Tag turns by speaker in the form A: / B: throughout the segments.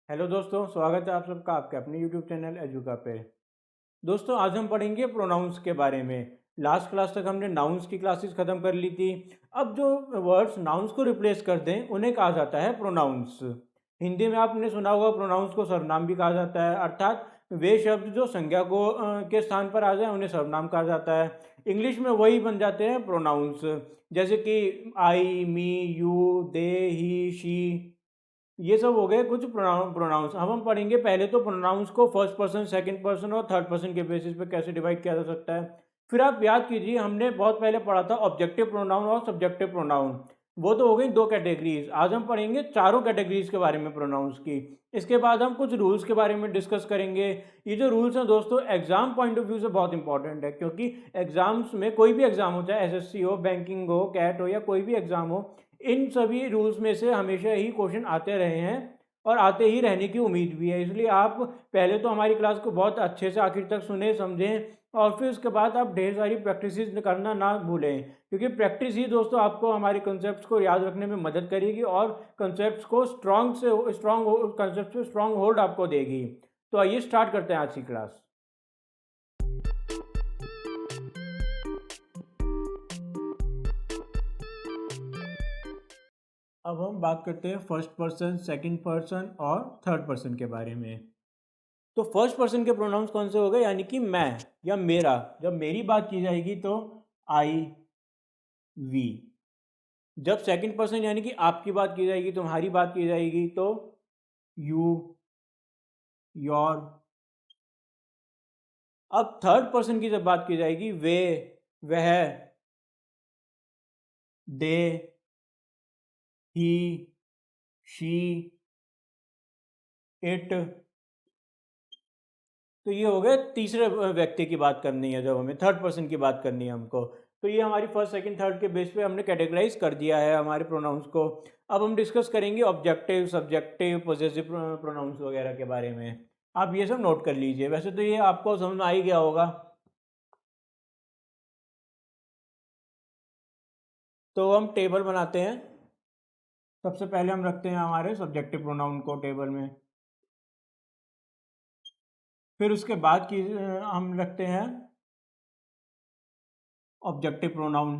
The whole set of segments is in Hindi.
A: हेलो दोस्तों, स्वागत है आप सबका आपके अपने यूट्यूब चैनल एजुका पे। दोस्तों, आज हम पढ़ेंगे प्रोनाउंस के बारे में। लास्ट क्लास तक हमने नाउन्स की क्लासेस ख़त्म कर ली थी। अब जो वर्ड्स नाउन्स को रिप्लेस कर दें उन्हें कहा जाता है प्रोनाउंस। हिंदी में आपने सुना होगा प्रोनाउंस को सर्वनाम भी कहा जाता है, अर्थात वे शब्द जो संज्ञा को के स्थान पर आ जाए उन्हें सर्वनाम कहा जाता है। इंग्लिश में वही बन जाते हैं प्रोनाउंस, जैसे कि आई, मी, यू, दे, ही, शी। ये सब हो गए कुछ प्रोनाउंस। अब हम पढ़ेंगे पहले तो प्रोनाउंस को फर्स्ट पर्सन, सेकंड पर्सन और थर्ड पर्सन के बेसिस पे कैसे डिवाइड किया जा सकता है। फिर आप याद कीजिए, हमने बहुत पहले पढ़ा था ऑब्जेक्टिव प्रोनाउन और सब्जेक्टिव प्रोनाउन। वो तो हो गई दो कैटेगरीज। आज हम पढ़ेंगे चारों कैटेगरीज के बारे में प्रोनाउंस की। इसके बाद हम कुछ रूल्स के बारे में डिस्कस करेंगे। ये जो रूल्स हैं दोस्तों, एग्जाम पॉइंट ऑफ व्यू से बहुत इंपॉर्टेंट है, क्योंकि एग्जाम्स में कोई भी एग्जाम हो, चाहे एसएससी हो, बैंकिंग हो, कैट हो, या कोई भी एग्जाम हो, इन सभी रूल्स में से हमेशा ही क्वेश्चन आते रहे हैं और आते ही रहने की उम्मीद भी है। इसलिए आप पहले तो हमारी क्लास को बहुत अच्छे से आखिर तक सुने, समझें, और फिर उसके बाद आप ढेर सारी प्रैक्टिस करना ना भूलें, क्योंकि प्रैक्टिस ही दोस्तों आपको हमारे कंसेप्ट को याद रखने में मदद करेगी और कंसेप्ट को स्ट्रॉन्ग होल्ड आपको देगी। तो आइए स्टार्ट करते हैं आज की क्लास। अब हम बात करते हैं फर्स्ट पर्सन, सेकंड पर्सन और थर्ड पर्सन के बारे में। तो फर्स्ट पर्सन के प्रोनाउंस कौन से हो गए, यानी कि मैं या मेरा। जब मेरी बात की जाएगी तो आई, वी। जब सेकंड पर्सन यानी कि आपकी बात की जाएगी, तुम्हारी बात की जाएगी, तो यू, योर। अब थर्ड पर्सन की जब बात की जाएगी, वे, वह, दे, ही, शी, इट। तो ये हो गए तीसरे व्यक्ति की बात करनी है, जब हमें थर्ड पर्सन की बात करनी है हमको। तो ये हमारी फर्स्ट, सेकंड, थर्ड के बेस पे हमने कैटेगराइज कर दिया है हमारे प्रोनाउंस को। अब हम डिस्कस करेंगे ऑब्जेक्टिव, सब्जेक्टिव, पोजेसिव प्रोनाउंस वगैरह के बारे में। आप ये सब नोट कर लीजिए। वैसे तो ये आपको समझ में आ ही गया होगा। तो हम टेबल बनाते हैं। सबसे पहले हम रखते हैं हमारे सब्जेक्टिव प्रोनाउन को टेबल में। फिर उसके बाद की हम रखते हैं ऑब्जेक्टिव प्रोनाउन।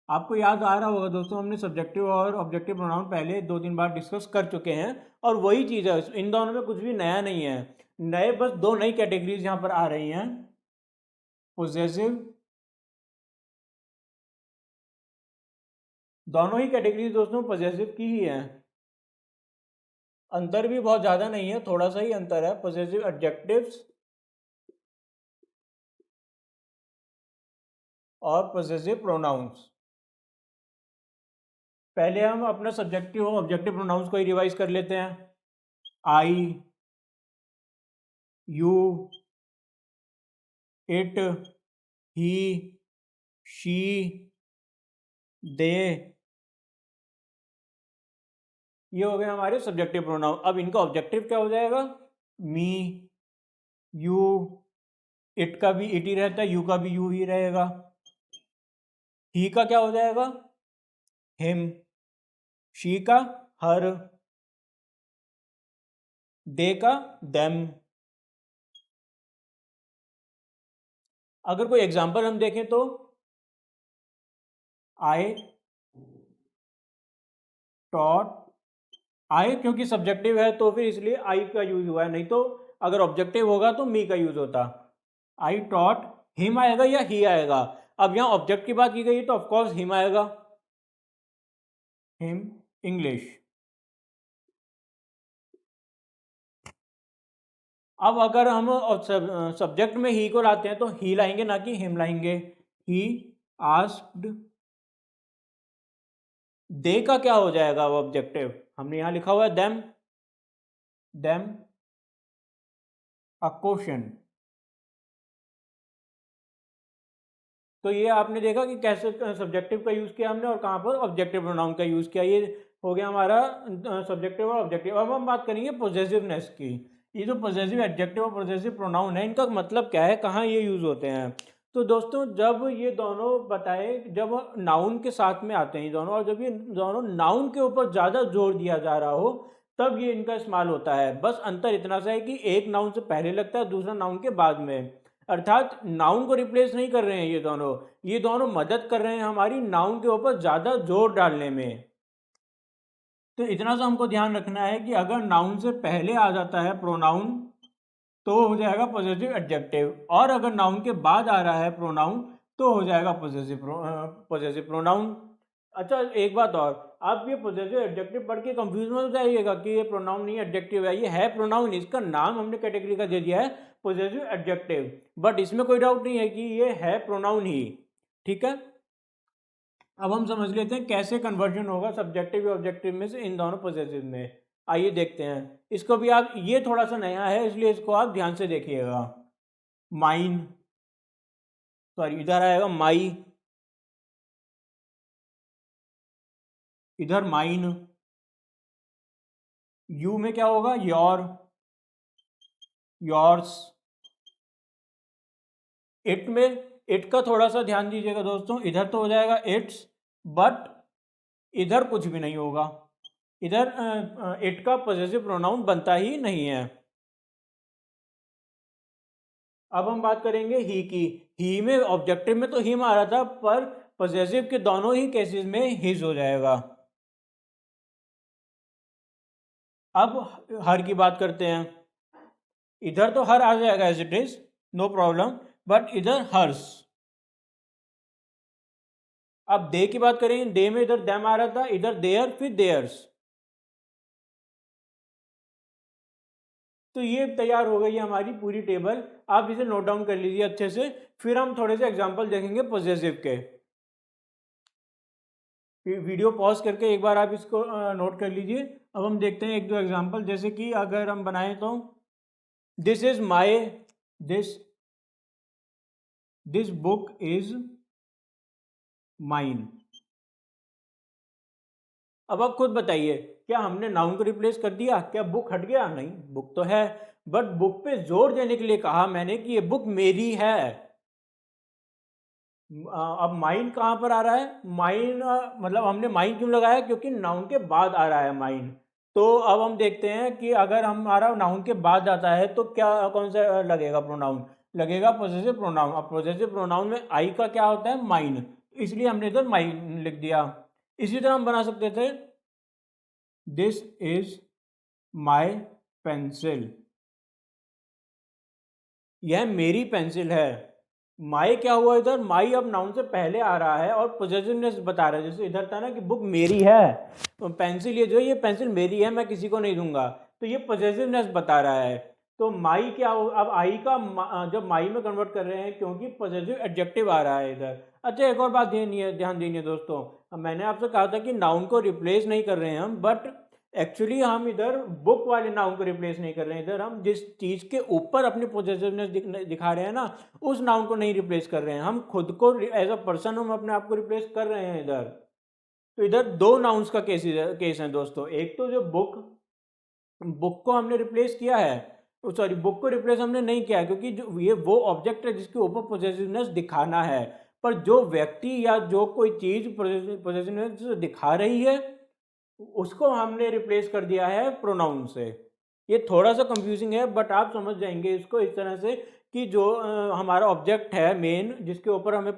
A: आपको याद आ रहा होगा दोस्तों, हमने सब्जेक्टिव और ऑब्जेक्टिव प्रोनाउन पहले 2-3 बार डिस्कस कर चुके हैं, और वही चीज़ है, इन दोनों में कुछ भी नया नहीं है। नए बस दो नई कैटेगरीज यहाँ पर आ रही हैं, पोजेसिव। दोनों ही कैटेगरीज दोस्तों पोजेसिव की ही है। अंतर भी बहुत ज़्यादा नहीं है, थोड़ा सा ही अंतर है। पोजेसिव एडजेक्टिव्स और पोजेसिव प्रोनाउंस। पहले हम अपना सब्जेक्टिव और ऑब्जेक्टिव प्रोनाउंस को ही रिवाइज कर लेते हैं। आई, यू, इट, ही, शी, दे। ये हो गए हमारे सब्जेक्टिव प्रोनाउन। अब इनका ऑब्जेक्टिव क्या हो जाएगा? मी, यू। इट का भी इट ही रहता है, यू का भी यू ही रहेगा। ही का क्या हो जाएगा? हिम। शी का हर। दे का देम। अगर कोई एग्जांपल हम देखें तो आई टॉट। आई क्योंकि सब्जेक्टिव है तो फिर इसलिए आई का यूज हुआ है, नहीं तो अगर ऑब्जेक्टिव होगा तो मी का यूज होता। आई टॉट हिम आएगा या ही आएगा? अब यहाँ ऑब्जेक्ट की बात की गई है तो ऑफकोर्स हिम आएगा। Him English. अब अगर हम सब्जेक्ट में ही को लाते हैं तो ही लाएंगे, ना कि हिम लाएंगे। He asked. दे का क्या हो जाएगा वो ऑब्जेक्टिव? हमने यहां लिखा हुआ है देम। Them a question. तो ये आपने देखा कि कैसे सब्जेक्टिव का यूज़ किया हमने और कहाँ पर ऑब्जेक्टिव प्रोनाउन का यूज़ किया। ये हो गया हमारा सब्जेक्टिव और ऑब्जेक्टिव। अब हम बात करेंगे पोजेसिवनेस की। ये जो पोजेसिव एडजेक्टिव और पोजेसिव प्रोनाउन है, इनका मतलब क्या है, कहाँ ये यूज़ होते हैं? तो दोस्तों जब ये दोनों बताए, जब नाउन के साथ में आते हैं ये दोनों, और जब ये दोनों नाउन के ऊपर ज़्यादा जोर दिया जा रहा हो, तब ये इनका इस्तेमाल होता है। बस अंतर इतना सा है कि एक नाउन से पहले लगता है, दूसरा नाउन के बाद में। अर्थात नाउन को रिप्लेस नहीं कर रहे हैं ये दोनों मदद कर रहे हैं हमारी नाउन के ऊपर ज़्यादा जोर डालने में। तो इतना सा हमको ध्यान रखना है कि अगर नाउन से पहले आ जाता है प्रोनाउन तो हो जाएगा पॉजिटिव एडजेक्टिव, और अगर नाउन के बाद आ रहा है प्रोनाउन तो हो जाएगा पॉजिटिव प्रोनाउन। अच्छा एक बात और, आप ये पॉजिटिव एडजेक्टिव पढ़ के कंफ्यूज मत हो जाइएगा कि ये प्रोनाउन नहीं एडजेक्टिव है, ये है प्रोनाउन, इसका नाम हमने कैटेगरी का दे दिया है पॉजिटिव एडजेक्टिव, बट इसमें कोई डाउट नहीं है कि ये है प्रोनाउन ही। ठीक है, अब हम समझ लेते हैं कैसे कन्वर्जन होगा सब्जेक्टिव और ऑब्जेक्टिव में से इन दोनों पॉजिटिव में। आइए देखते हैं इसको भी। आप ये थोड़ा सा नया है इसलिए इसको आप ध्यान से देखिएगा। माइन, सॉरी इधर आएगा माई, इधर माइन। यू में क्या होगा, योर, योर्स। इट में, इट का थोड़ा सा ध्यान दीजिएगा दोस्तों, इधर तो हो जाएगा इट्स, बट इधर कुछ भी नहीं होगा, इधर इट का पॉजेसिव प्रोनाउन बनता ही नहीं है। अब हम बात करेंगे ही की। ही में ऑब्जेक्टिव में तो हिम आ रहा था, पर पॉजेसिव के दोनों ही केसेस में हिज हो जाएगा। अब हर की बात करते हैं। इधर तो हर आ जाएगा as it is, no problem, but इधर हर्स। अब दे की बात करेंगे, दे में इधर दैम आ रहा था, इधर देयर, फिर देयर्स। तो ये तैयार हो गई है हमारी पूरी टेबल। आप इसे नोट डाउन कर लीजिए अच्छे से, फिर हम थोड़े से एग्जांपल देखेंगे पॉजेसिव के। वीडियो पॉज करके एक बार आप इसको नोट कर लीजिए। अब हम देखते हैं एक दो एग्जांपल, जैसे कि अगर हम बनाएं तो this is my, this this book is mine. अब आप खुद बताइए, क्या हमने नाउन को रिप्लेस कर दिया? क्या बुक हट गया? नहीं, बुक तो है, बट बुक पे जोर देने के लिए कहा मैंने कि ये बुक मेरी है। अब माइन कहाँ पर आ रहा है? माइन मतलब हमने माइन क्यों लगाया? क्योंकि नाउन के बाद आ रहा है माइन। तो अब हम देखते हैं कि अगर हमारा नाउन के बाद आता है तो क्या, कौन सा लगेगा प्रोनाउन? लगेगा पॉसेसिव प्रोनाउन। अब पॉसेसिव प्रोनाउन में आई का क्या होता है? माइन, इसलिए हमने इधर माइन लिख दिया। इसी तरह हम बना सकते थे दिस इज माई पेंसिल, यह मेरी पेंसिल है। माई क्या हुआ इधर? माई अब नाउन से पहले आ रहा है और पॉजेसिवनेस बता रहा है। जैसे इधर था ना कि बुक मेरी है, तो पेंसिल, ये जो है ये पेंसिल मेरी है, मैं किसी को नहीं दूंगा, तो ये पॉजेसिवनेस बता रहा है। तो माई क्या हो, अब आई का जब माई में कन्वर्ट कर रहे हैं क्योंकि पॉजेसिव एडजेक्टिव आ रहा है इधर। अच्छा एक और बात ध्यान दीजिए दोस्तों, अब मैंने आपसे कहा था कि नाउन को रिप्लेस नहीं कर रहे हैं हम, बट एक्चुअली हम इधर बुक वाले नाउन को रिप्लेस नहीं कर रहे हैं। इधर हम जिस चीज़ के ऊपर अपनी पॉजिटिवनेस दिखा रहे हैं ना, उस नाउन को नहीं रिप्लेस कर रहे हैं, हम खुद को एज अ पर्सन हम अपने आप को रिप्लेस कर रहे हैं इधर। तो इधर दो नाउन्स का केस है दोस्तों। एक तो जो बुक, बुक को हमने रिप्लेस किया है, सॉरी बुक को रिप्लेस हमने नहीं किया है, क्योंकि जो ये वो ऑब्जेक्ट है जिसके ऊपर पॉजिटिवनेस दिखाना है, पर जो व्यक्ति या जो कोई चीज़ पॉजिटिवनेस दिखा रही है उसको हमने रिप्लेस कर दिया है प्रोनाउन से। ये थोड़ा सा कंफ्यूजिंग है, बट आप समझ जाएंगे इसको इस तरह से कि जो हमारा ऑब्जेक्ट है मेन, जिसके ऊपर हमें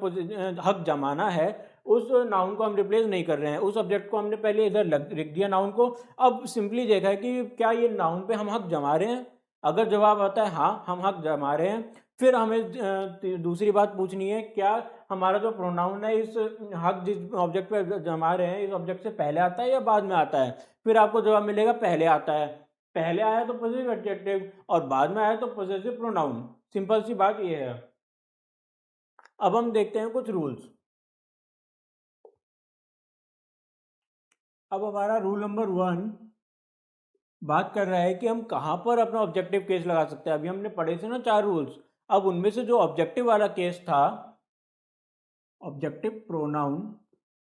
A: हक जमाना है, उस नाउन को हम रिप्लेस नहीं कर रहे हैं, उस ऑब्जेक्ट को हमने पहले इधर लिख दिया नाउन को। अब सिंपली देखा है कि क्या ये नाउन पे हम हक जमा रहे हैं। अगर जवाब आता है हाँ हम हक जमा रहे हैं, फिर हमें दूसरी बात पूछनी है, क्या हमारा जो प्रोनाउन है इस हक जिस ऑब्जेक्ट पे जमा रहे हैं इस ऑब्जेक्ट से पहले आता है या बाद में आता है? फिर आपको जवाब मिलेगा पहले आता है। पहले आया तो पॉजिटिव एडजेक्टिव और बाद में आया तो पॉजिटिव प्रोनाउन। सिंपल सी बात ये है। अब हम देखते हैं कुछ रूल्स। अब हमारा रूल नंबर 1 बात कर रहा है कि हम कहाँ पर अपना ऑब्जेक्टिव केस लगा सकते हैं। अभी हमने पढ़े थे ना 4 रूल्स, अब उनमें से जो ऑब्जेक्टिव वाला केस था, ऑब्जेक्टिव प्रोनाउन,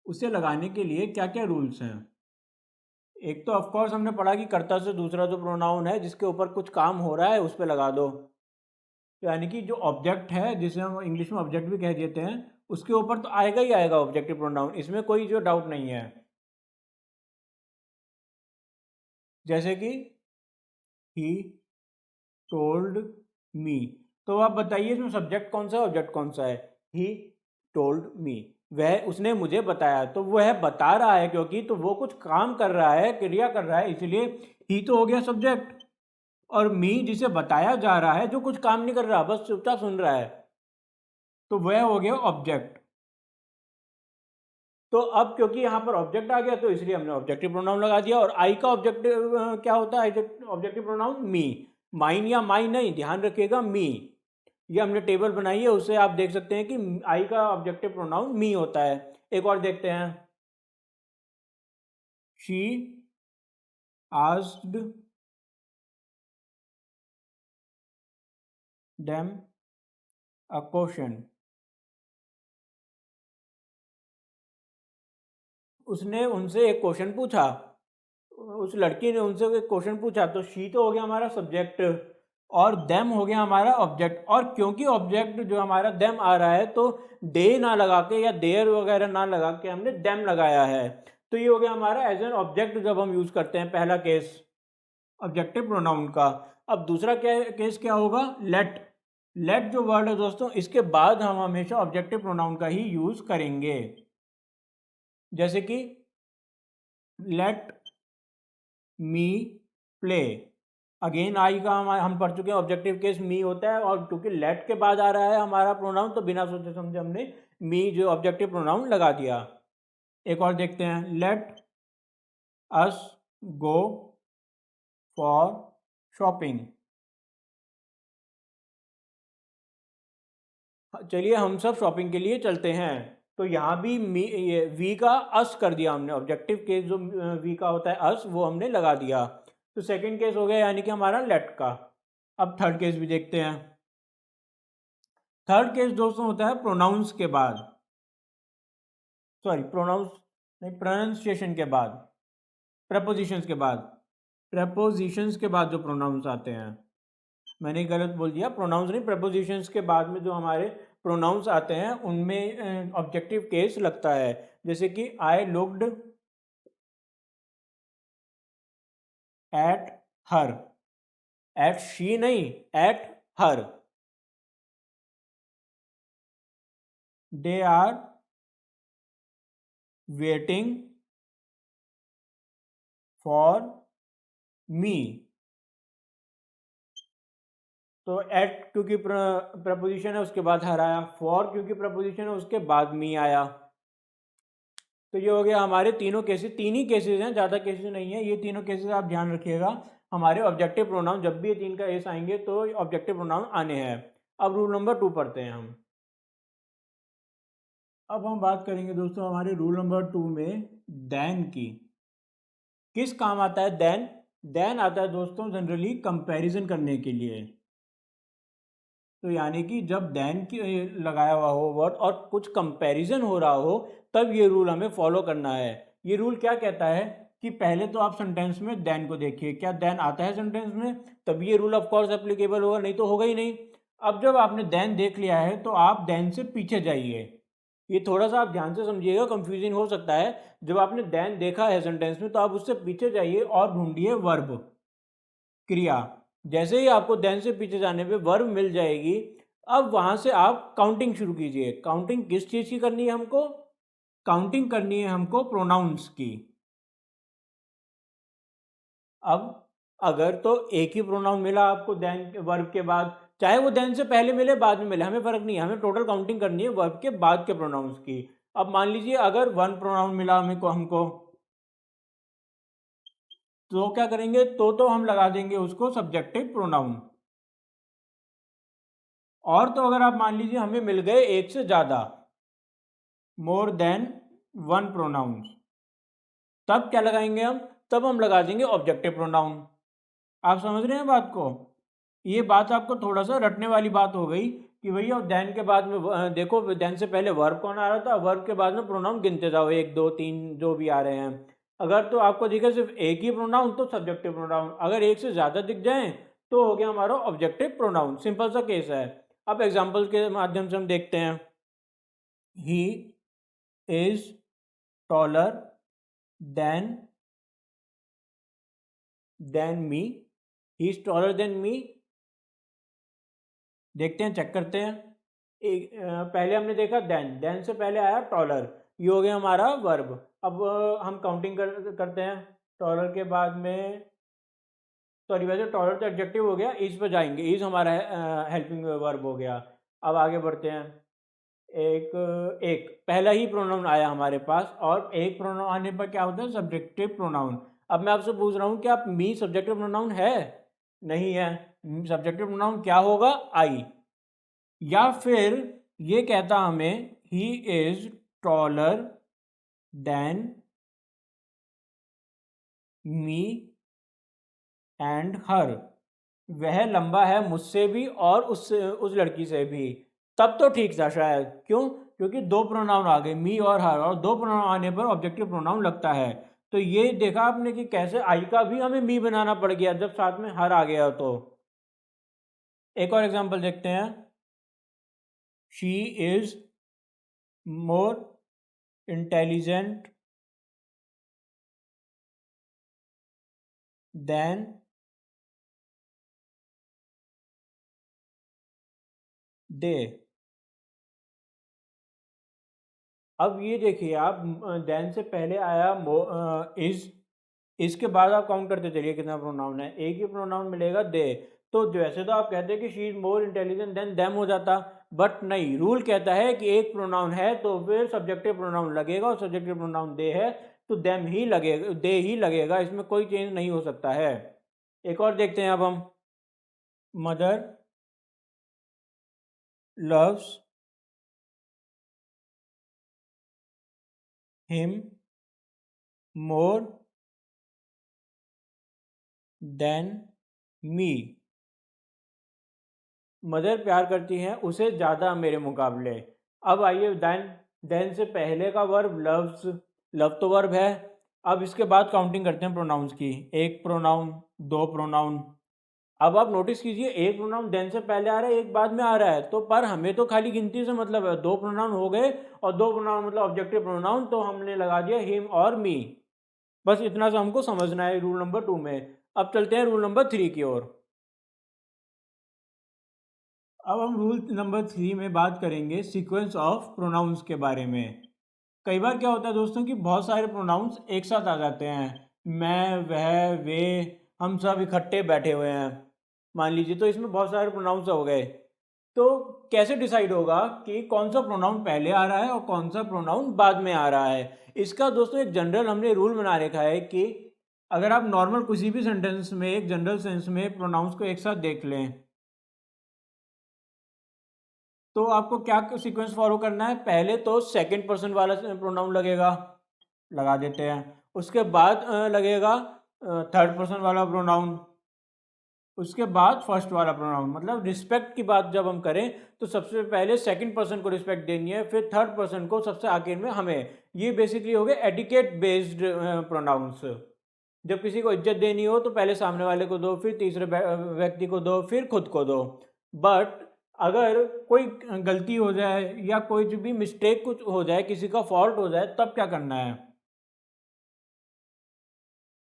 A: उसे लगाने के लिए क्या क्या रूल्स हैं। एक तो ऑफ कोर्स हमने पढ़ा कि कर्ता से दूसरा जो प्रोनाउन है जिसके ऊपर कुछ काम हो रहा है उस पर लगा दो। यानी कि जो ऑब्जेक्ट है, जिसे हम इंग्लिश में ऑब्जेक्ट भी कह देते हैं, उसके ऊपर तो आएगा ही आएगा ऑब्जेक्टिव प्रोनाउन, इसमें कोई जो डाउट नहीं है। जैसे कि ही टोल्ड मी, तो आप बताइए इसमें सब्जेक्ट कौन सा है, ऑब्जेक्ट कौन सा है? ही टोल्ड मी, वह, उसने मुझे बताया, तो वह बता रहा है क्योंकि, तो वो कुछ काम कर रहा है, क्रिया कर रहा है, इसलिए ही तो हो गया सब्जेक्ट। और मी जिसे बताया जा रहा है, जो कुछ काम नहीं कर रहा, बस चुपचाप सुन रहा है, तो वह हो गया ऑब्जेक्ट। तो अब क्योंकि यहाँ पर ऑब्जेक्ट आ गया, तो इसलिए हमने ऑब्जेक्टिव प्रोनाउन लगा दिया। और आई का ऑब्जेक्टिव क्या होता है? ऑब्जेक्टिव प्रोनाउन मी, माइन या माई नहीं, ध्यान रखिएगा मी। ये हमने टेबल बनाई है, उससे आप देख सकते हैं कि आई का ऑब्जेक्टिव प्रोनाउन मी होता है। एक और देखते हैं, she asked them a question, उसने उनसे एक क्वेश्चन पूछा, उस लड़की ने उनसे एक क्वेश्चन पूछा, तो शी तो हो गया हमारा सब्जेक्ट, और देम हो गया हमारा ऑब्जेक्ट। और क्योंकि ऑब्जेक्ट जो हमारा देम आ रहा है, तो दे ना लगा के या देयर वगैरह ना लगा के हमने देम लगाया है, तो ये हो गया हमारा एज एन ऑब्जेक्ट जब हम यूज करते हैं, पहला केस ऑब्जेक्टिव प्रोनाउन का। अब दूसरा क्या केस क्या होगा? लेट। लेट जो वर्ड है दोस्तों, इसके बाद हम हमेशा ऑब्जेक्टिव प्रोनाउन का ही यूज करेंगे। जैसे कि let me play, again I का हम पढ़ चुके हैं, ऑब्जेक्टिव केस मी होता है, और क्योंकि लेट के बाद आ रहा है हमारा प्रोनाउन, तो बिना सोचे समझे हमने मी जो ऑब्जेक्टिव प्रोनाउन लगा दिया। एक और देखते हैं, let us go for shopping, चलिए हम सब शॉपिंग के लिए चलते हैं। तो यहाँ भी मी, वी का अस कर दिया हमने, ऑब्जेक्टिव केस जो वी का होता है अस, वो हमने लगा दिया। तो सेकंड केस हो गया यानी कि हमारा लेट का। अब थर्ड केस भी देखते हैं। थर्ड केस दोस्तों होता है प्रोनाउंस के बाद, सॉरी प्रोनाउंस नहीं, प्रोनाउंसिएशन के बाद, प्रपोजिशंस के बाद, प्रपोजिशंस के बाद जो प्रोनाउंस आते हैं, मैंने गलत बोल दिया, प्रोनाउंस नहीं, प्रपोजिशंस के बाद में जो हमारे प्रोनाउंस आते हैं, उनमें ऑब्जेक्टिव केस लगता है। जैसे कि I looked at her, at she नहीं, at her, they are waiting for me, तो एट क्योंकि प्रपोजिशन है उसके बाद हर आया, फॉर क्योंकि प्रपोजिशन है उसके बाद मी आया। तो ये हो गया हमारे तीनों केसेस, तीन ही केसेस हैं, ज़्यादा केसेस नहीं है, ये तीनों केसेस आप ध्यान रखिएगा। हमारे ऑब्जेक्टिव प्रोनाउन जब भी ये तीन का एस आएंगे तो ऑब्जेक्टिव प्रोनाउन आने हैं। अब रूल नंबर 2 पढ़ते हैं हम। अब हम बात करेंगे दोस्तों हमारे रूल नंबर 2 में देन की। किस काम आता है देन? देन आता है दोस्तों जनरली कंपैरिजन करने के लिए। तो यानी कि जब देन की लगाया हुआ हो वर्ड और कुछ कंपैरिजन हो रहा हो, तब ये रूल हमें फॉलो करना है। ये रूल क्या कहता है कि पहले तो आप सेंटेंस में देन को देखिए, क्या देन आता है सेंटेंस में, तब ये रूल ऑफ कोर्स एप्लीकेबल होगा, नहीं तो होगा ही नहीं। अब जब आपने देन देख लिया है, तो आप देन से पीछे जाइए। ये थोड़ा सा आप ध्यान से समझिएगा, कंफ्यूजिंग हो सकता है। जब आपने देन देखा है सेंटेंस में, तो आप उससे पीछे जाइए और ढूंढिए वर्ब, क्रिया। जैसे ही आपको देन से पीछे जाने पे वर्ब मिल जाएगी, अब वहां से आप काउंटिंग शुरू कीजिए। काउंटिंग किस चीज़ की करनी है हमको? काउंटिंग करनी है हमको प्रोनाउंस की। अब अगर तो एक ही प्रोनाउन मिला आपको देन वर्ब के बाद, चाहे वो देन से पहले मिले बाद में मिले, हमें फर्क नहीं है, हमें टोटल काउंटिंग करनी है वर्ब के बाद के प्रोनाउंस की। अब मान लीजिए अगर वन प्रोनाउन मिला हमें को हमको, तो क्या करेंगे, तो हम लगा देंगे उसको सब्जेक्टिव प्रोनाउन। और तो अगर आप मान लीजिए हमें मिल गए एक से ज़्यादा, मोर देन वन प्रोनाउंस, तब क्या लगाएंगे हम? तब हम लगा देंगे ऑब्जेक्टिव प्रोनाउन। आप समझ रहे हैं बात को? ये बात आपको थोड़ा सा रटने वाली बात हो गई कि भैया देन के बाद में देखो, देन से पहले वर्ब कौन आ रहा था, वर्ब के बाद में प्रोनाउन गिनते जाओ, एक दो तीन जो भी आ रहे हैं। अगर तो आपको दिखे सिर्फ एक ही प्रोनाउन, तो सब्जेक्टिव प्रोनाउन, अगर एक से ज़्यादा दिख जाएं तो हो गया हमारा ऑब्जेक्टिव प्रोनाउन। सिंपल सा केस है। अब एग्जाम्पल के माध्यम से हम देखते हैं। ही is taller than me. He is taller than मी। देखते हैं, चेक करते हैं। पहले हमने देखा देन से पहले आया टॉलर, ये हो गया हमारा वर्ब। अब हम काउंटिंग करते हैं। टॉलर के बाद में, सॉरी वैसे टॉलर तो एडजेक्टिव हो गया, इज पे जाएंगे, इज हमारा हेल्पिंग वर्ब हो गया। अब आगे बढ़ते हैं। एक एक पहला ही प्रोनाउन आया हमारे पास, और एक प्रोनाउन आने पर क्या होता है, सब्जेक्टिव प्रोनाउन। अब मैं आपसे पूछ रहा हूँ कि आप मी सब्जेक्टिव प्रोनाउन है? नहीं है। सब्जेक्टिव प्रोनाउन क्या होगा, आई। या फिर ये कहता हमें he is taller than me and her, वह लंबा है मुझसे भी और उस लड़की से भी। तब तो ठीक था शायद। क्यों? क्योंकि दो प्रोनाउन आ गए, मी और हर, और दो प्रोनाउन आने पर ऑब्जेक्टिव प्रोनाउन लगता है। तो ये देखा आपने कि कैसे आई का भी हमें मी बनाना पड़ गया जब साथ में हर आ गया। तो एक और एग्जांपल देखते हैं। She is more intelligent than they. अब ये देखिए आप, देन से पहले आया इज, इसके बाद आप काउंट करते चलिए कितना प्रोनाउन है, एक ही प्रोनाउन मिलेगा दे। तो जैसे तो आप कहते हैं कि she is more intelligent then them हो जाता, बट नहीं, रूल कहता है कि एक प्रोनाउन है तो फिर सब्जेक्टिव प्रोनाउन लगेगा, और सब्जेक्टिव प्रोनाउन दे है तो देम ही लगेगा, दे ही लगेगा, इसमें कोई चेंज नहीं हो सकता है। एक और देखते हैं अब हम। Mother loves him more than me. Mother प्यार करती हैं उसे ज़्यादा मेरे मुकाबले। अब आइए, देन से पहले का वर्ब लव्स, लव तो वर्ब है। अब इसके बाद काउंटिंग करते हैं प्रोनाउंस की। एक प्रोनाउन, दो प्रोनाउन। अब आप नोटिस कीजिए, एक प्रोनाउन देन से पहले आ रहा है, एक बाद में आ रहा है, तो पर हमें तो खाली गिनती से मतलब है, दो प्रोनाउन हो गए, और दो प्रोनाउन मतलब ऑब्जेक्टिव प्रोनाउन, तो हमने लगा दिया हिम और मी। बस इतना सा हमको समझना है रूल नंबर 2 में। अब चलते हैं रूल नंबर 3 की ओर। अब हम रूल नंबर 3 में बात करेंगे सीक्वेंस ऑफ प्रोनाउंस के बारे में। कई बार क्या होता है दोस्तों कि बहुत सारे प्रोनाउंस एक साथ आ जाते हैं। मैं, वह, वे, हम सब इकट्ठे बैठे हुए हैं मान लीजिए, तो इसमें बहुत सारे प्रोनाउंस हो गए। तो कैसे डिसाइड होगा कि कौन सा प्रोनाउन पहले आ रहा है और कौन सा प्रोनाउन बाद में आ रहा है? इसका दोस्तों एक जनरल हमने रूल बना रखा है कि अगर आप नॉर्मल किसी भी सेंटेंस में एक जनरल सेंस में प्रोनाउंस को एक साथ देख लें, तो आपको क्या सीक्वेंस फॉलो करना है? पहले तो सेकंड पर्सन वाला प्रोनाउन लगेगा, लगा देते हैं। उसके बाद लगेगा थर्ड पर्सन वाला प्रोनाउन। उसके बाद फर्स्ट वाला प्रोनाउन। मतलब रिस्पेक्ट की बात जब हम करें तो सबसे पहले सेकंड पर्सन को रिस्पेक्ट देनी है, फिर थर्ड पर्सन को सबसे आखिर में हमें। ये बेसिकली हो गए एटिकेट बेस्ड प्रोनाउंस। जब किसी को इज्जत देनी हो तो पहले सामने वाले को दो, फिर तीसरे व्यक्ति को दो, फिर खुद को दो। बट अगर कोई गलती हो जाए या कोई जो भी मिस्टेक कुछ हो जाए, किसी का फॉल्ट हो जाए, तब क्या करना है?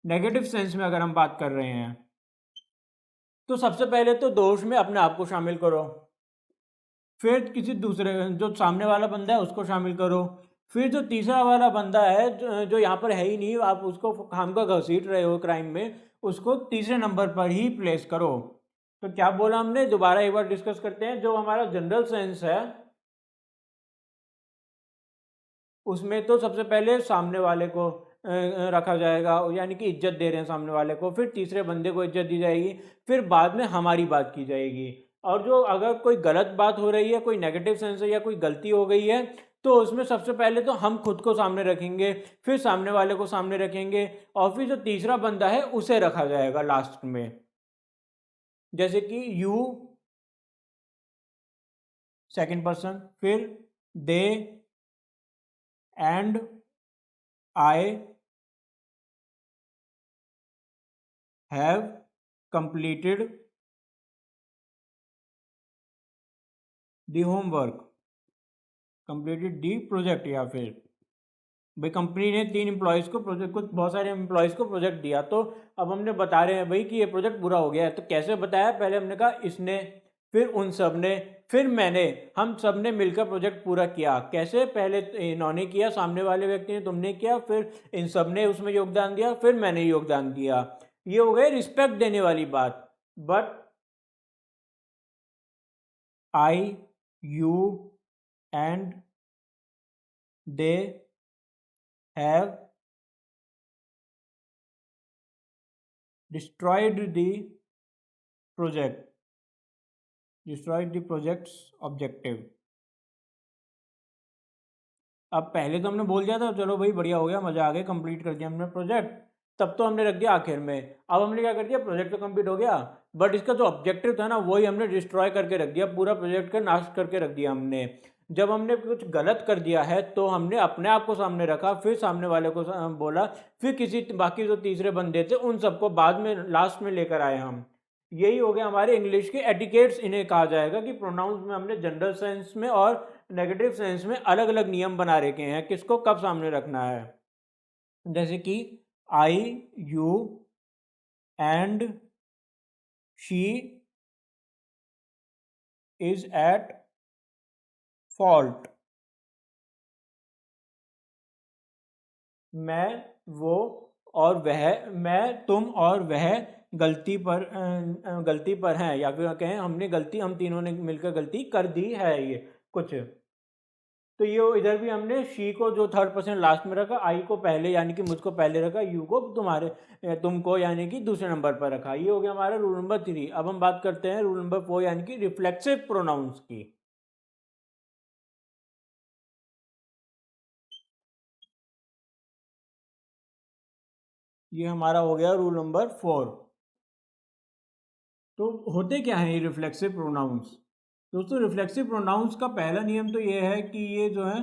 A: नेगेटिव सेंस में अगर हम बात कर रहे हैं तो सबसे पहले तो दोष में अपने आप को शामिल करो, फिर किसी दूसरे जो सामने वाला बंदा है उसको शामिल करो, फिर जो तीसरा वाला बंदा है जो यहाँ पर है ही नहीं, आप उसको खामखा घसीट रहे हो क्राइम में, उसको तीसरे नंबर पर ही प्लेस करो। तो क्या बोला हमने, दोबारा एक बार डिस्कस करते हैं। जो हमारा जनरल सेंस है उसमें तो सबसे पहले सामने वाले को रखा जाएगा, यानी कि इज्जत दे रहे हैं सामने वाले को, फिर तीसरे बंदे को इज्जत दी जाएगी, फिर बाद में हमारी बात की जाएगी। और जो अगर कोई गलत बात हो रही है, कोई नेगेटिव सेंस है या कोई गलती हो गई है, तो उसमें सबसे पहले तो हम खुद को सामने रखेंगे, फिर सामने वाले को सामने रखेंगे, और फिर जो तीसरा बंदा है उसे रखा जाएगा लास्ट में। जैसे कि यू सेकंड पर्सन, फिर they and I have completed the homework, completed the project, या फिर भाई कंपनी ने 3 एम्प्लॉयज़ को प्रोजेक्ट, कुछ बहुत सारे एम्प्लॉयज़ को प्रोजेक्ट दिया, तो अब हमने बता रहे हैं भाई कि ये प्रोजेक्ट पूरा हो गया है। तो कैसे बताया, पहले हमने कहा इसने, फिर उन सब ने, फिर मैंने, हम सब ने मिलकर प्रोजेक्ट पूरा किया। कैसे, पहले इन्होंने किया, सामने वाले व्यक्ति ने, तुमने किया, फिर इन सब ने उसमें योगदान दिया, फिर मैंने योगदान दिया। ये हो गए रिस्पेक्ट देने वाली बात। But I, you and they have destroyed the project, destroyed the project's objective। अब पहले तो हमने बोल दिया था चलो भाई बढ़िया हो गया, मजा आ गया, कंप्लीट कर दिया हमने प्रोजेक्ट, तब तो हमने रख दिया आखिर में। अब हमने क्या कर दिया, प्रोजेक्ट तो कंप्लीट हो गया, बट इसका जो ऑब्जेक्टिव था ना वही हमने डिस्ट्रॉय करके रख दिया, पूरा प्रोजेक्ट का नाश करके रख दिया हमने। जब हमने कुछ गलत कर दिया है तो हमने अपने आप को सामने रखा, फिर सामने वाले को बोला, फिर किसी बाकी जो तीसरे बंदे थे उन सबको बाद में लास्ट में लेकर आए हम। यही हो गया हमारे इंग्लिश के एटिकेट्स, इन्हें कहा जाएगा कि प्रोनाउंस में हमने जनरल सेंस में और नेगेटिव सेंस में अलग अलग नियम बना रखे हैं, किसको कब सामने रखना है। जैसे कि I, you and she is at fault, मैं, वो और वह, मैं, तुम और वह गलती पर हैं, या फिर कहें हमने गलती, हम तीनों ने मिलकर गलती कर दी है, ये कुछ। तो ये इधर भी हमने शी को जो थर्ड पर्सन लास्ट में रखा, आई को पहले यानी कि मुझको पहले रखा, यू को तुमको यानी कि दूसरे नंबर पर रखा। ये हो गया हमारा रूल नंबर 3। अब हम बात करते हैं रूल नंबर 4 यानी कि रिफ्लेक्सिव प्रोनाउंस की। ये हमारा हो गया रूल नंबर 4। तो होते क्या है ये रिफ्लेक्सिव प्रोनाउंस। दोस्तों रिफ्लेक्सिव प्रोनाउंस का पहला नियम तो ये है कि ये जो है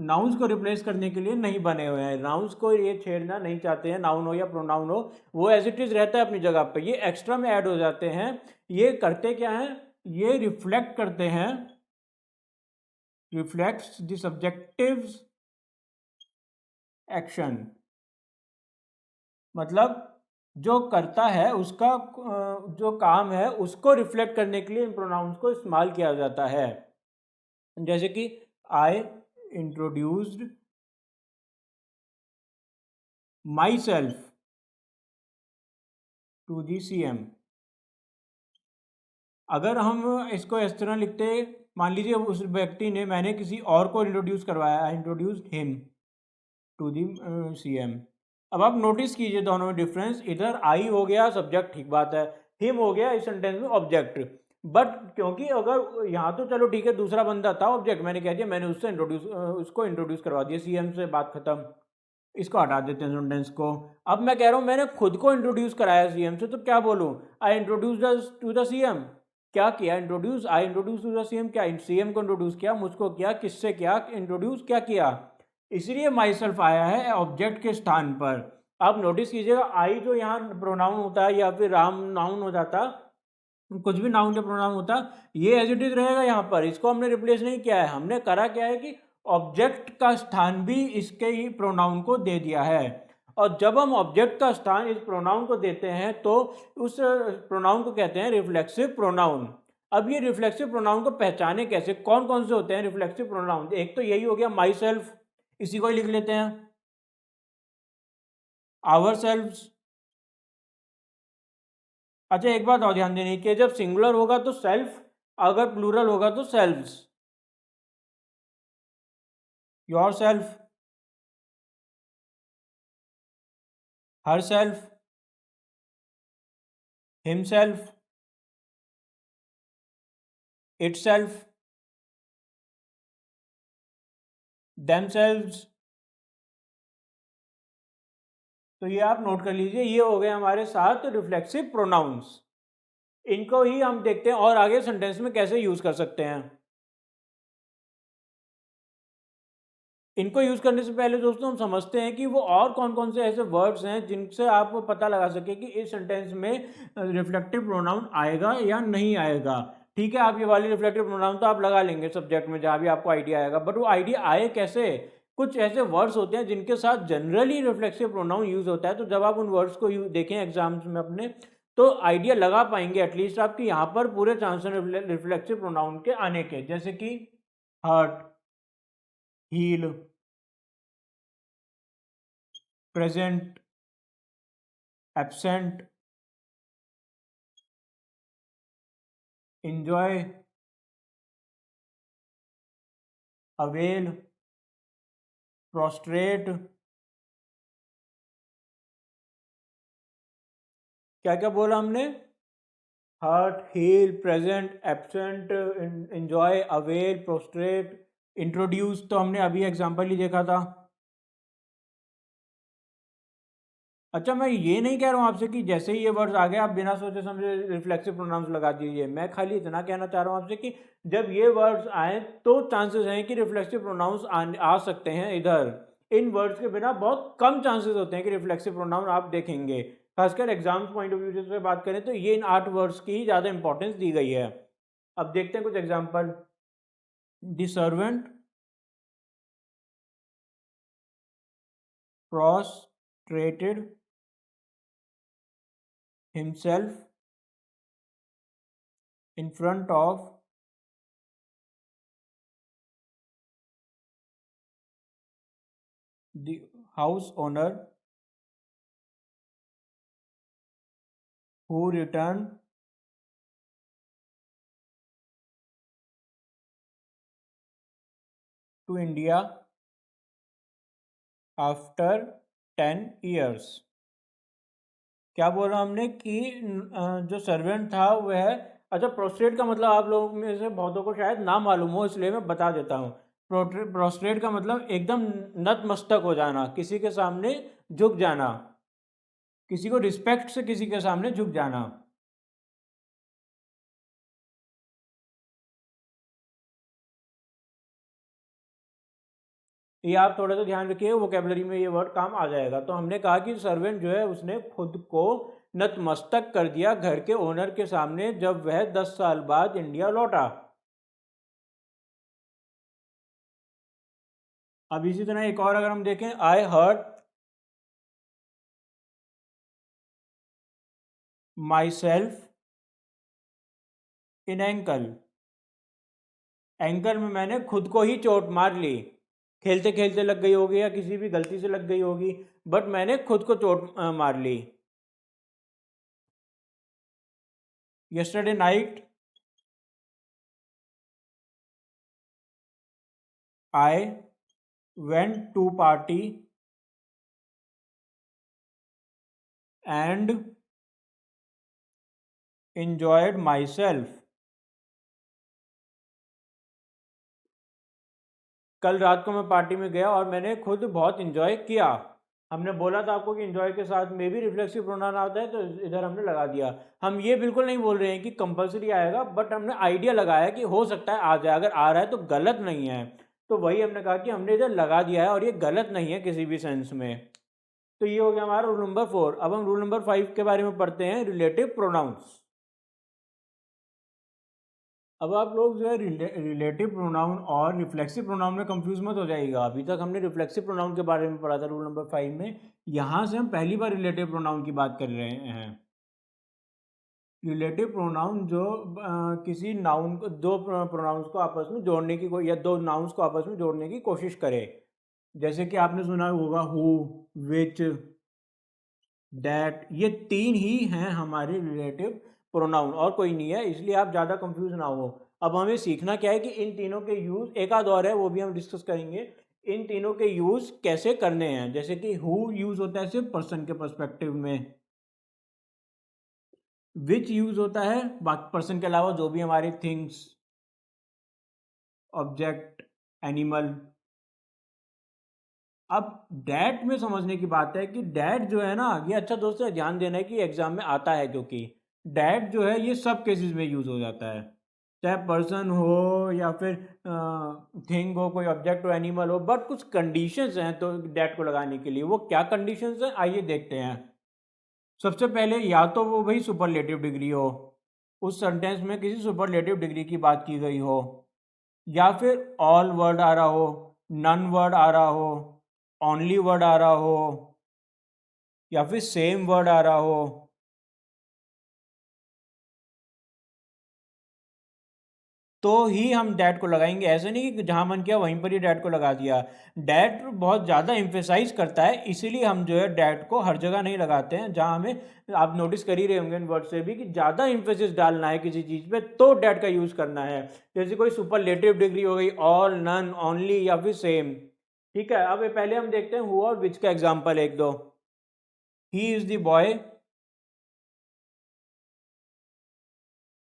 A: नाउन्स को रिप्लेस करने के लिए नहीं बने हुए हैं, नाउन्स को ये छेड़ना नहीं चाहते हैं, नाउन हो या प्रोनाउन हो, वो एज इट इज रहता है अपनी जगह पे, ये एक्स्ट्रा में ऐड हो जाते हैं। ये करते क्या हैं, ये रिफ्लेक्ट करते हैं, रिफ्लेक्ट्स द सब्जेक्टिव एक्शन, मतलब जो करता है उसका जो काम है उसको रिफ्लेक्ट करने के लिए इन प्रोनाउंस को इस्तेमाल किया जाता है। जैसे कि I introduced myself to the CM। अगर हम इसको इस तरह लिखते, मान लीजिए उस व्यक्ति ने, मैंने किसी और को इंट्रोड्यूस करवाया, I introduced him to the CM। अब आप नोटिस कीजिए दोनों में डिफरेंस, इधर आई हो गया सब्जेक्ट, ठीक बात है, हिम हो गया इस सेंटेंस में ऑब्जेक्ट। बट क्योंकि अगर यहाँ तो चलो ठीक है दूसरा बंदा था ऑब्जेक्ट, मैंने कह दिया मैंने उससे उसको इंट्रोड्यूस करवा दिया, CM से बात खत्म, इसको हटा देते हैं सेंटेंस को। अब मैं कह रहा हूँ मैंने खुद को इंट्रोड्यूस कराया CM से, तो क्या बोलूँ, I introduce to the CM। क्या किया, introduce, I introduce to the CM, क्या CM को इंट्रोड्यूस किया, मुझको किया, किससे क्या इंट्रोड्यूस, क्या किया, इसलिए माई सेल्फ आया है ऑब्जेक्ट के स्थान पर। आप नोटिस कीजिएगा आई जो यहाँ प्रोनाउन होता है या फिर राम नाउन हो जाता, कुछ भी नाउन या प्रोनाउन होता, ये एज इट इज रहेगा यहाँ पर, इसको हमने रिप्लेस नहीं किया है, हमने करा क्या है कि ऑब्जेक्ट का स्थान भी इसके ही प्रोनाउन को दे दिया है। और जब हम ऑब्जेक्ट का स्थान इस प्रोनाउन को देते हैं तो उस प्रोनाउन को कहते हैं रिफ्लेक्सिव प्रोनाउन। अब ये रिफ्लेक्सिव प्रोनाउन को पहचाने कैसे, कौन कौन से होते हैं रिफ्लेक्सिव प्रोनाउन, एक तो यही हो गया माई सेल्फ, इसी को ही लिख लेते हैं, आवर सेल्व्स। अच्छा एक बात और ध्यान देने की, जब सिंगुलर होगा तो सेल्फ, अगर प्लूरल होगा तो selves, your self, her self, himself, itself, themselves. तो ये आप नोट कर लीजिए, ये हो गए हमारे 7 रिफ्लेक्सिव प्रोनाउंस। इनको ही हम देखते हैं और आगे सेंटेंस में कैसे यूज कर सकते हैं। इनको यूज करने से पहले दोस्तों हम समझते हैं कि वो और कौन कौन से ऐसे वर्ड्स हैं जिनसे आप पता लगा सके कि इस सेंटेंस में रिफ्लेक्टिव प्रोनाउन आएगा या नहीं आएगा। ठीक है, आप ये वाली रिफ्लेक्टिव प्रोनाउन तो आप लगा लेंगे सब्जेक्ट में जहाँ भी आपको आइडिया आएगा, बट वो आइडिया आए कैसे? कुछ ऐसे वर्ड्स होते हैं जिनके साथ जनरली रिफ्लेक्सिव प्रोनाउन यूज होता है, तो जब आप उन वर्ड्स को देखें एग्जाम्स में अपने, तो आइडिया लगा पाएंगे एटलीस्ट आपके यहाँ पर पूरे चांस हैं रिफ्लेक्सिव प्रोनाउन के आने के, जैसे कि hurt, heal, present, absent, enjoy, avail, prostrate, क्या क्या बोला हमने? Hurt, heal, present, absent, enjoy, avail, prostrate, introduce तो हमने अभी एग्जांपल ही देखा था। अच्छा, मैं ये नहीं कह रहा हूँ आपसे कि जैसे ही ये वर्ड्स आ गए आप बिना सोचे समझे रिफ्लेक्सिव प्रोनाउंस लगा दीजिए, मैं खाली इतना कहना चाह रहा हूँ आपसे कि जब ये वर्ड्स आए तो चांसेस हैं कि रिफ्लेक्सिव प्रोनाउंस आ सकते हैं इधर। इन वर्ड्स के बिना बहुत कम चांसेस होते हैं कि रिफ्लेक्सिव प्रोनाउन आप देखेंगे, खासकर एग्जाम्स पॉइंट ऑफ व्यू से बात करें तो ये इन 8 वर्ड्स की ही ज़्यादा इंपॉर्टेंस दी गई है। अब देखते हैं कुछ example. The servant prostrated himself in front of the house owner who returned to India after 10 years। क्या बोला हमने कि जो सर्वेंट था वह, अच्छा प्रोस्ट्रेट का मतलब आप लोगों में से बहुतों को शायद ना मालूम हो, इसलिए मैं बता देता हूँ। प्रोस्ट्रेट का मतलब एकदम नतमस्तक हो जाना, किसी के सामने झुक जाना, किसी को रिस्पेक्ट से किसी के सामने झुक जाना। ये आप थोड़ा सा ध्यान रखिए, वोकेबलरी में ये वर्ड काम आ जाएगा। तो हमने कहा कि सर्वेंट जो है उसने खुद को नतमस्तक कर दिया घर के ओनर के सामने जब वह 10 साल बाद इंडिया लौटा। अब इसी तरह एक और अगर हम देखें, I hurt myself in ankle. Ankle में मैंने खुद को ही चोट मार ली, खेलते खेलते लग गई होगी या किसी भी गलती से लग गई होगी, बट मैंने खुद को चोट मार ली। Yesterday night I went to party and enjoyed myself। कल रात को मैं पार्टी में गया और मैंने खुद बहुत इंजॉय किया। हमने बोला था आपको कि इंजॉय के साथ में भी रिफ्लेक्सिव प्रोनाउन आता है, तो इधर हमने लगा दिया। हम ये बिल्कुल नहीं बोल रहे हैं कि कंपलसरी आएगा, बट हमने आइडिया लगाया कि हो सकता है आ जाए, अगर आ रहा है तो गलत नहीं है। तो वही हमने कहा कि हमने इधर लगा दिया है और ये गलत नहीं है किसी भी सेंस में। तो ये हो गया हमारा रूल नंबर 4। अब हम रूल नंबर 5 के बारे में पढ़ते हैं, रिलेटिव प्रोनाउंस। अब आप लोग जो है रिलेटिव प्रोनाउन और रिफ्लेक्सिव प्रोनाउन में कंफ्यूज मत हो जाइएगा। अभी तक हमने रिफ्लेक्सिव प्रोनाउन के बारे में पढ़ा था रूल नंबर 5 में, यहाँ से हम पहली बार रिलेटिव प्रोनाउन की बात कर रहे हैं। रिलेटिव प्रोनाउन जो किसी नाउन को, दो प्रोनाउंस को आपस में जोड़ने की या दो नाउन्स को आपस में जोड़ने की कोशिश करे। जैसे कि आपने सुना होगा हु, विच, दैट, ये 3 ही हैं हमारे रिलेटिव प्रोनाउन और कोई नहीं है, इसलिए आप ज़्यादा कंफ्यूज ना हो। अब हमें सीखना क्या है कि इन तीनों के यूज़, एक आध और है वो भी हम डिस्कस करेंगे, इन तीनों के यूज़ कैसे करने हैं। जैसे कि हु यूज़ होता है सिर्फ पर्सन के पर्सपेक्टिव में, विच यूज़ होता है बाकी पर्सन के अलावा जो भी हमारे थिंग्स, ऑब्जेक्ट, एनिमल। अब डैट में समझने की बात है कि डैट जो है ना, ये अच्छा दोस्तों ध्यान देना है कि एग्जाम में आता है, क्योंकि डैट जो है ये सब केसेस में यूज हो जाता है, चाहे पर्सन हो या फिर थिंग हो, कोई ऑब्जेक्ट हो, एनिमल हो, बट कुछ कंडीशंस हैं तो डैट को लगाने के लिए। वो क्या कंडीशंस हैं आइए देखते हैं। सबसे पहले या तो वो भाई सुपरलेटिव डिग्री हो, उस सेंटेंस में किसी सुपरलेटिव डिग्री की बात की गई हो, या फिर ऑल वर्ड आ रहा हो, नन वर्ड आ रहा हो, ओनली वर्ड आ रहा हो, या फिर सेम वर्ड आ रहा हो, तो ही हम डैट को लगाएंगे। ऐसे नहीं कि जहां मन किया वहीं पर ही डैट को लगा दिया। डैट बहुत ज़्यादा इम्फेसाइज करता है, इसीलिए हम जो है डैट को हर जगह नहीं लगाते हैं। जहां हमें, आप नोटिस कर ही रहे होंगे इन वर्ड से भी, कि ज़्यादा इम्फेसिस डालना है किसी चीज़ पे तो डैट का यूज़ करना है। जैसे कोई सुपरलेटिव डिग्री हो गई, ऑल, नन, ओनली या फिर सेम। ठीक है, अब पहले हम देखते हैं हु और विच का एग्जाम्पल एक दो। ही इज़ द बॉय,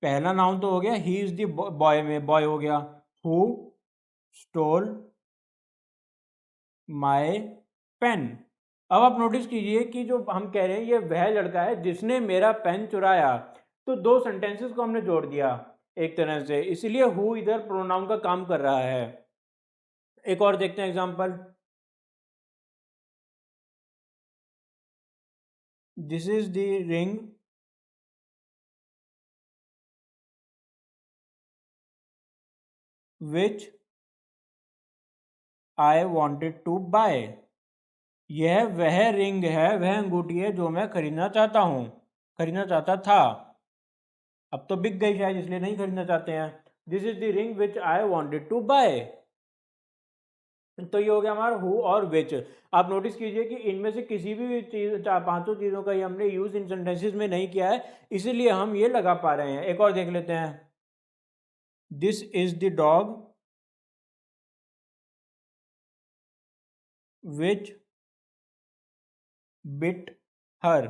A: पहला नाउन तो हो गया, ही इज़ द बॉय में बॉय हो गया। Who stole my pen. अब आप नोटिस कीजिए कि जो हम कह रहे हैं ये वह लड़का है जिसने मेरा पेन चुराया, तो दो सेंटेंसेस को हमने जोड़ दिया एक तरह से, इसीलिए हु इधर प्रोनाउन का काम कर रहा है। एक और देखते हैं example. This is the ring which I wanted to buy. यह वह रिंग है, वह अंगूठी है जो मैं खरीदना चाहता हूँ, खरीदना चाहता था। अब तो बिक गई शायद, इसलिए नहीं खरीदना चाहते हैं। This is the ring which I wanted to buy. तो ये हो गया हमारा हु और विच। आप नोटिस कीजिए कि इनमें से किसी भी चीज, पांचों चीजों का ही हमने यूज इन सेंटेंसेस में नहीं किया है, इसीलिए हम ये लगा पा रहे हैं। एक और देख लेते हैं। This is the dog which bit her.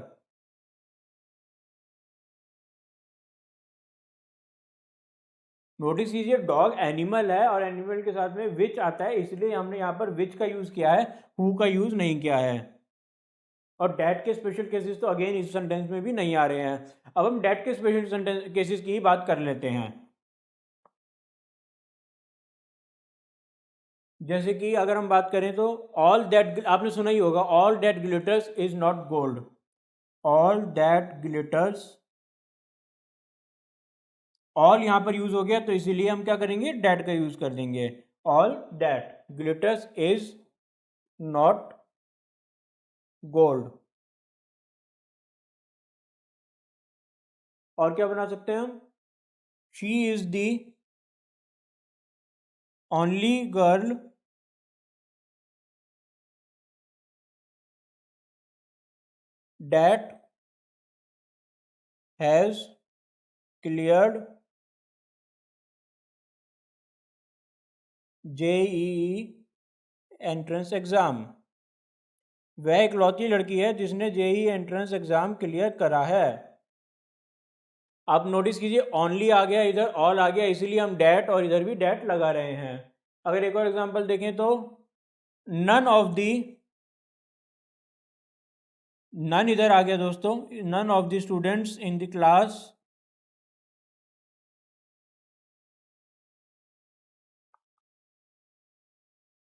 A: Notice कीजिए डॉग एनिमल है और एनिमल के साथ में विच आता है, इसलिए हमने यहाँ पर विच का यूज किया है, हु का यूज नहीं किया है। और डैट के स्पेशल केसेस तो अगेन इस सेंटेंस में भी नहीं आ रहे हैं। अब हम डैट के स्पेशल केसेस की ही बात कर लेते हैं। जैसे कि अगर हम बात करें तो ऑल दैट, आपने सुना ही होगा, all that glitters is not gold. All that glitters, all यहां पर यूज हो गया तो इसीलिए हम क्या करेंगे, दैट का यूज कर देंगे। All that glitters is not gold. और क्या बना सकते हैं हम, she is the only girl that has cleared JEE entrance exam. वह इकलौती लड़की है जिसने जेईई एंट्रेंस एग्जाम क्लियर करा है। आप नोटिस कीजिए ओनली आ गया, इधर ऑल आ गया, इसीलिए हम डैट और इधर भी डैट लगा रहे हैं। अगर एक और एग्जांपल देखें तो नन ऑफ दी, नन इधर आ गया दोस्तों, none of the students in the class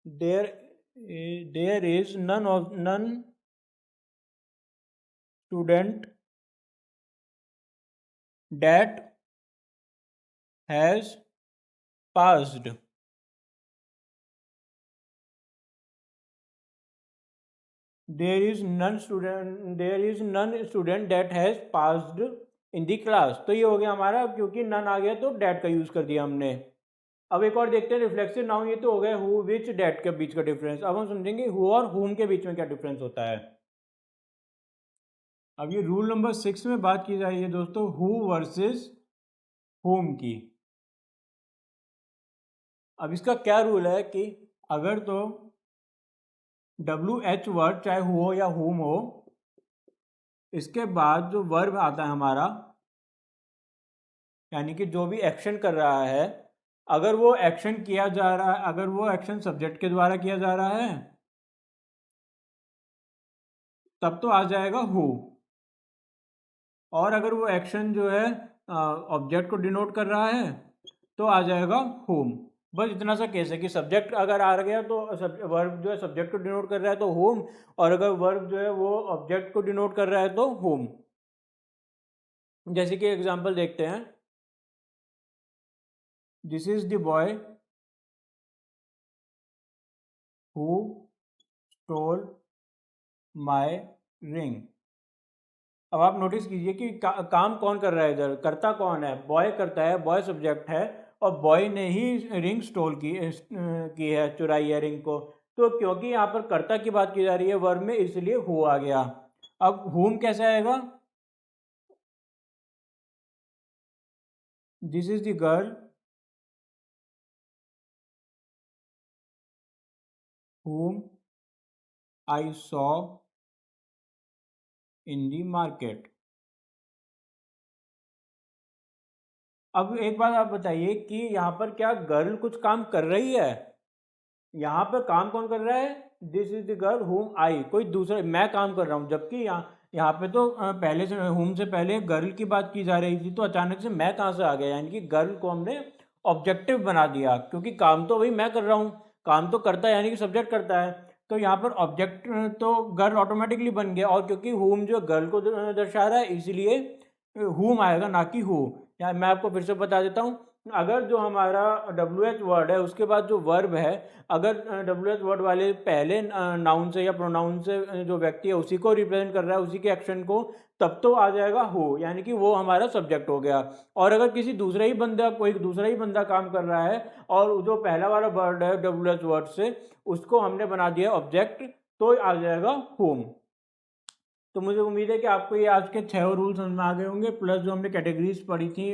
A: there, there is none of, none student that has passed. There is none student that has passed in the class. तो ये हो गया हमारा, क्योंकि नन आ गया तो डैट का यूज कर दिया हमने। अब एक और देखते हैं रिफ्लेक्सिव नाउन। ये तो हो गए हु विच डैट के बीच का डिफरेंस। अब हम समझेंगे हु और हुम के बीच में क्या डिफरेंस होता है। अब ये रूल नंबर 6 में बात की जा रही है दोस्तों, हु वर्सेस हुम की। अब इसका क्या रूल है कि अगर तो WH वर्ड, चाहे हु हो या हुम हो, इसके बाद जो वर्ब आता है हमारा, यानी कि जो भी एक्शन कर रहा है, अगर वो एक्शन किया जा रहा है, अगर वो एक्शन सब्जेक्ट के द्वारा किया जा रहा है तब तो आ जाएगा हु। और अगर वो एक्शन जो है ऑब्जेक्ट को डिनोट कर रहा है तो आ जाएगा होम। बस इतना सा केस है कि सब्जेक्ट अगर आ गया तो वर्ब जो है सब्जेक्ट को डिनोट कर रहा है तो होम, और अगर वर्ब जो है वो ऑब्जेक्ट को डिनोट कर रहा है तो होम। जैसे कि एग्जांपल देखते हैं, this is the boy who stole my ring. अब आप नोटिस कीजिए कि काम कौन कर रहा है, इधर करता कौन है, बॉय करता है, बॉय सब्जेक्ट है और बॉय ने ही रिंग स्टोल की है, चुराई है रिंग को। तो क्योंकि यहाँ पर कर्ता की बात की जा रही है वर्ब में, इसलिए हु आ गया। अब हुम कैसे आएगा, this is the girl whom I saw in the market। अब एक बात आप बताइए कि यहाँ पर क्या गर्ल कुछ काम कर रही है, यहाँ पर काम कौन कर रहा है, दिस इज द गर्ल हुम आई, कोई दूसरा, मैं काम कर रहा हूँ। जबकि यहाँ यहाँ पे तो पहले से हुम से पहले गर्ल की बात की जा रही थी, तो अचानक से मैं कहाँ से आ गया, यानी कि गर्ल को हमने ऑब्जेक्टिव बना दिया, क्योंकि काम तो वही मैं कर रहा हूँ, काम तो करता है यानी कि सब्जेक्ट करता है। तो यहाँ पर ऑब्जेक्ट तो गर्ल ऑटोमेटिकली बन गया, और क्योंकि हुम जो गर्ल को दर्शा रहा है, इसलिए हुम आएगा ना कि हु। या मैं आपको फिर से बता देता हूँ, अगर जो हमारा WH वर्ड है उसके बाद जो वर्ब है, अगर WH वर्ड वाले पहले नाउन से या प्रोनाउन से जो व्यक्ति है उसी को रिप्रेजेंट कर रहा है, उसी के एक्शन को, तब तो आ जाएगा हो, यानी कि वो हमारा सब्जेक्ट हो गया। और अगर किसी दूसरा ही बंदा, कोई दूसरा ही बंदा काम कर रहा है और जो पहला वाला वर्ड है WH वर्ड से, उसको हमने बना दिया ऑब्जेक्ट, तो आ जाएगा होम। तो मुझे उम्मीद है कि आपको ये आज के 6 रूल समझ में आ गए होंगे, प्लस जो हमने कैटेगरीज पढ़ी थी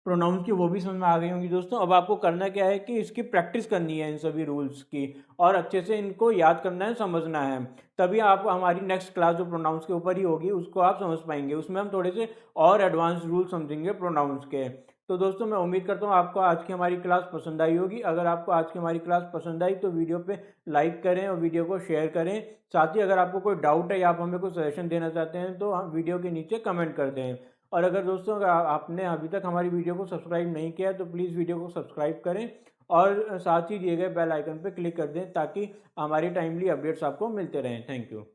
A: प्रोनाउंस की, वो भी समझ में आ गई होंगी दोस्तों। अब आपको करना क्या है कि इसकी प्रैक्टिस करनी है इन सभी रूल्स की, और अच्छे से इनको याद करना है, समझना है, तभी आप हमारी नेक्स्ट क्लास जो प्रोनाउंस के ऊपर ही होगी उसको आप समझ पाएंगे। उसमें हम थोड़े से और एडवांस रूल समझेंगे प्रोनाउंस के। तो दोस्तों मैं उम्मीद करता हूँ आपको आज की हमारी क्लास पसंद आई होगी। अगर आपको आज की हमारी क्लास पसंद आई तो वीडियो पे लाइक करें और वीडियो को शेयर करें। साथ ही अगर आपको कोई डाउट है या आप हमें कोई सजेशन देना चाहते हैं तो हम वीडियो के नीचे कमेंट कर दें। और अगर दोस्तों अगर आपने अभी तक हमारी वीडियो को सब्सक्राइब नहीं किया है तो प्लीज़ वीडियो को सब्सक्राइब करें और साथ ही दिए गए बेल आइकन पर क्लिक कर दें, ताकि हमारी टाइमली अपडेट्स आपको मिलते रहें। Thank you.